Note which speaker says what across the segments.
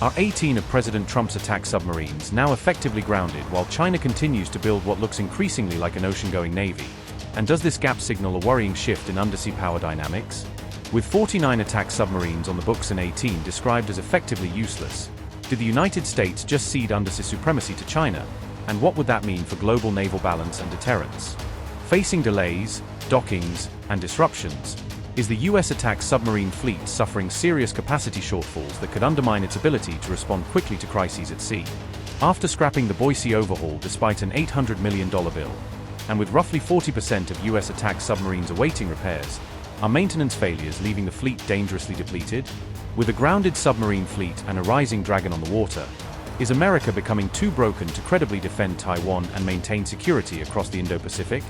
Speaker 1: Are 18 of President Trump's attack submarines now effectively grounded while China continues to build what looks increasingly like an ocean-going navy? And does this gap signal a worrying shift in undersea power dynamics? With 49 attack submarines on the books and 18 described as effectively useless, did the United States just cede undersea supremacy to China? And what would that mean for global naval balance and deterrence? Facing delays, dockings, and disruptions, is the U.S. attack submarine fleet suffering serious capacity shortfalls that could undermine its ability to respond quickly to crises at sea? After scrapping the Boise overhaul despite an $800 million bill, and with roughly 40% of U.S. attack submarines awaiting repairs, are maintenance failures leaving the fleet dangerously depleted? With a grounded submarine fleet and a rising dragon on the water, is America becoming too broken to credibly defend Taiwan and maintain security across the Indo-Pacific?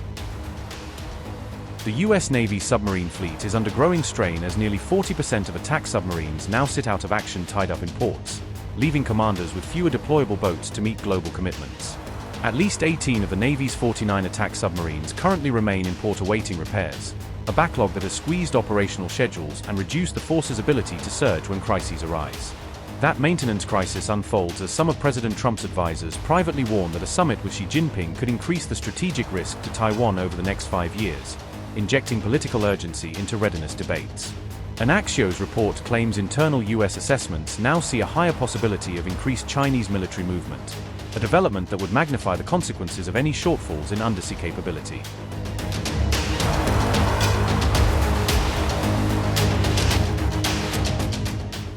Speaker 1: The U.S. Navy submarine fleet is under growing strain as nearly 40% of attack submarines now sit out of action tied up in ports, leaving commanders with fewer deployable boats to meet global commitments. At least 18 of the Navy's 49 attack submarines currently remain in port awaiting repairs, a backlog that has squeezed operational schedules and reduced the force's ability to surge when crises arise. That maintenance crisis unfolds as some of President Trump's advisors privately warn that a summit with Xi Jinping could increase the strategic risk to Taiwan over the next 5 years, injecting political urgency into readiness debates. An Axios report claims internal U.S. assessments now see a higher possibility of increased Chinese military movement, a development that would magnify the consequences of any shortfalls in undersea capability.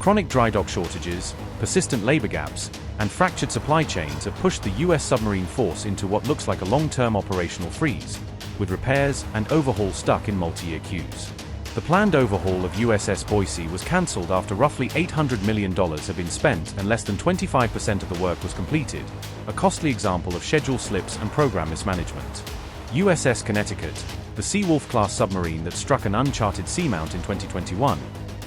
Speaker 1: Chronic dry dock shortages, persistent labor gaps, and fractured supply chains have pushed the U.S. submarine force into what looks like a long-term operational freeze, with repairs and overhaul stuck in multi-year queues. The planned overhaul of USS Boise was cancelled after roughly $800 million had been spent and less than 25% of the work was completed, a costly example of schedule slips and program mismanagement. USS Connecticut, the Seawolf-class submarine that struck an uncharted seamount in 2021,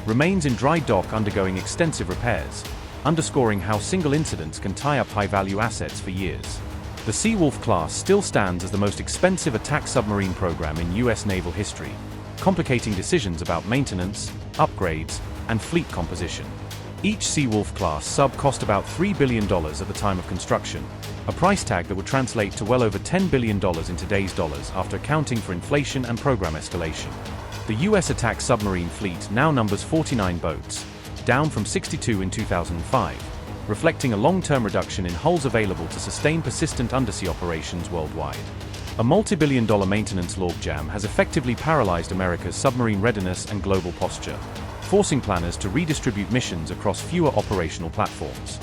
Speaker 1: remains in dry dock undergoing extensive repairs, underscoring how single incidents can tie up high-value assets for years. The Seawolf class still stands as the most expensive attack submarine program in U.S. naval history, complicating decisions about maintenance, upgrades, and fleet composition. Each Seawolf class sub cost about $3 billion at the time of construction, a price tag that would translate to well over $10 billion in today's dollars after accounting for inflation and program escalation. The U.S. attack submarine fleet now numbers 49 boats, down from 62 in 2005, reflecting a long-term reduction in hulls available to sustain persistent undersea operations worldwide. A multi-billion-dollar maintenance logjam has effectively paralyzed America's submarine readiness and global posture, forcing planners to redistribute missions across fewer operational platforms.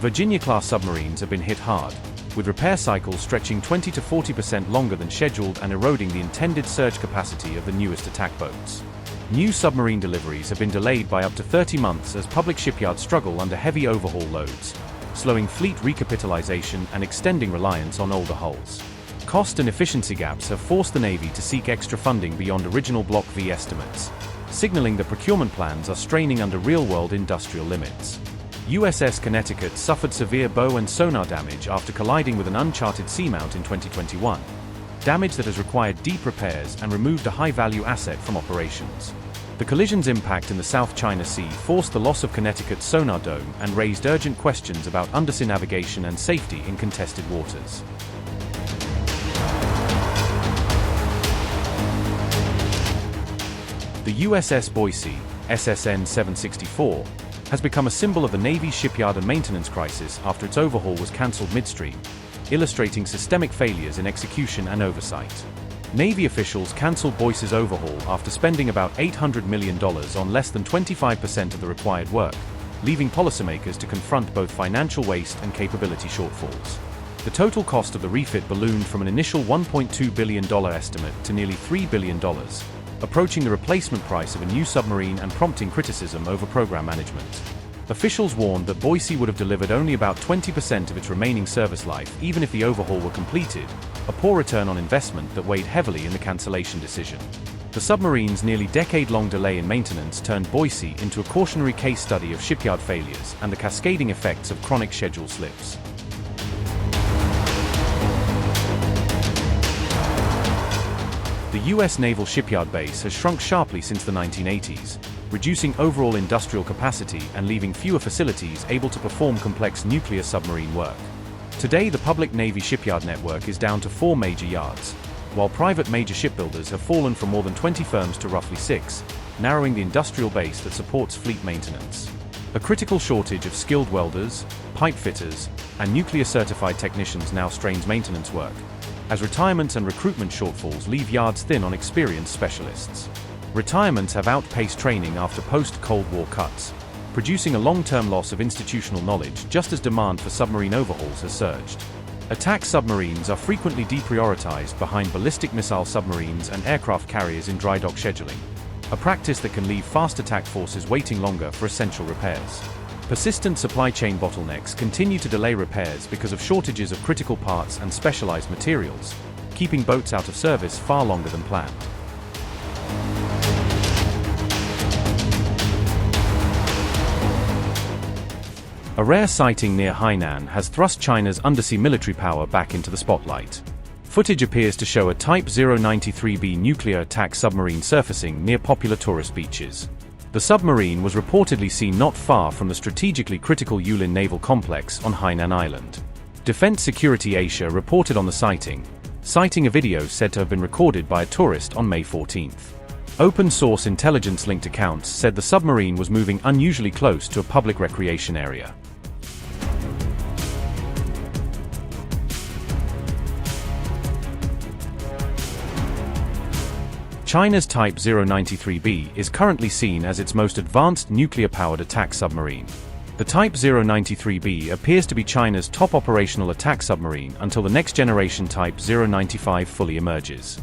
Speaker 1: Virginia-class submarines have been hit hard, with repair cycles stretching 20 to 40% longer than scheduled and eroding the intended surge capacity of the newest attack boats. New submarine deliveries have been delayed by up to 30 months as public shipyards struggle under heavy overhaul loads, slowing fleet recapitalization and extending reliance on older hulls. Cost and efficiency gaps have forced the Navy to seek extra funding beyond original Block V estimates, signaling that procurement plans are straining under real-world industrial limits. USS Connecticut suffered severe bow and sonar damage after colliding with an uncharted seamount in 2021, damage that has required deep repairs and removed a high-value asset from operations. The collision's impact in the South China Sea forced the loss of Connecticut's sonar dome and raised urgent questions about undersea navigation and safety in contested waters. The USS Boise, SSN 764, has become a symbol of the Navy's shipyard and maintenance crisis after its overhaul was cancelled midstream, illustrating systemic failures in execution and oversight. Navy officials cancelled Boise's overhaul after spending about $800 million on less than 25% of the required work, leaving policymakers to confront both financial waste and capability shortfalls. The total cost of the refit ballooned from an initial $1.2 billion estimate to nearly $3 billion, approaching the replacement price of a new submarine and prompting criticism over program management. Officials warned that Boise would have delivered only about 20% of its remaining service life even if the overhaul were completed, a poor return on investment that weighed heavily in the cancellation decision. The submarine's nearly decade-long delay in maintenance turned Boise into a cautionary case study of shipyard failures and the cascading effects of chronic schedule slips. The The U.S. naval shipyard base has shrunk sharply since the 1980s, reducing overall industrial capacity and leaving fewer facilities able to perform complex nuclear submarine work. Today, the public Navy shipyard network is down to 4 major yards, while private major shipbuilders have fallen from more than 20 firms to roughly 6, narrowing the industrial base that supports fleet maintenance. A critical shortage of skilled welders, pipe fitters, and nuclear-certified technicians now strains maintenance work, as retirements and recruitment shortfalls leave yards thin on experienced specialists. Retirements have outpaced training after post-Cold War cuts, producing a long-term loss of institutional knowledge just as demand for submarine overhauls has surged. Attack submarines are frequently deprioritized behind ballistic missile submarines and aircraft carriers in dry dock scheduling, a practice that can leave fast attack forces waiting longer for essential repairs. Persistent supply chain bottlenecks continue to delay repairs because of shortages of critical parts and specialized materials, keeping boats out of service far longer than planned. A rare sighting near Hainan has thrust China's undersea military power back into the spotlight. Footage appears to show a Type 093B nuclear attack submarine surfacing near popular tourist beaches. The submarine was reportedly seen not far from the strategically critical Yulin naval complex on Hainan Island. Defense Security Asia reported on the sighting, citing a video said to have been recorded by a tourist on May 14. Open-source intelligence-linked accounts said the submarine was moving unusually close to a public recreation area. China's Type 093B is currently seen as its most advanced nuclear-powered attack submarine. The Type 093B appears to be China's top operational attack submarine until the next-generation Type 095 fully emerges.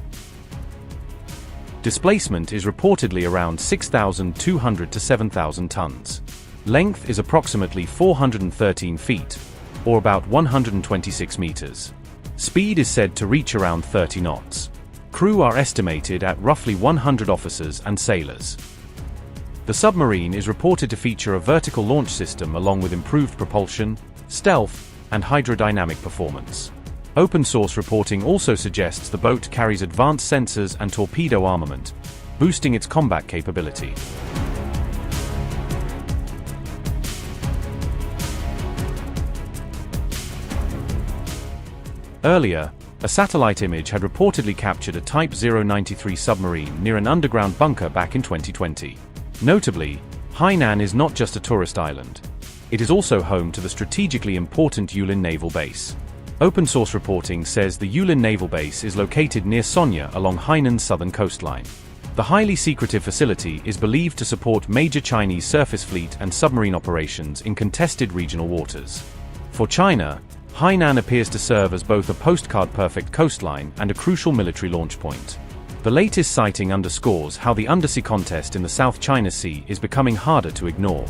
Speaker 1: Displacement is reportedly around 6,200 to 7,000 tons. Length is approximately 413 feet, or about 126 meters. Speed is said to reach around 30 knots. Crew are estimated at roughly 100 officers and sailors. The submarine is reported to feature a vertical launch system along with improved propulsion, stealth, and hydrodynamic performance. Open-source reporting also suggests the boat carries advanced sensors and torpedo armament, boosting its combat capability. Earlier, a satellite image had reportedly captured a Type 093 submarine near an underground bunker back in 2020. Notably, Hainan is not just a tourist island. It is also home to the strategically important Yulin Naval Base. Open-source reporting says the Yulin Naval Base is located near Sonya along Hainan's southern coastline. The highly secretive facility is believed to support major Chinese surface fleet and submarine operations in contested regional waters. For China, Hainan appears to serve as both a postcard-perfect coastline and a crucial military launch point. The latest sighting underscores how the undersea contest in the South China Sea is becoming harder to ignore.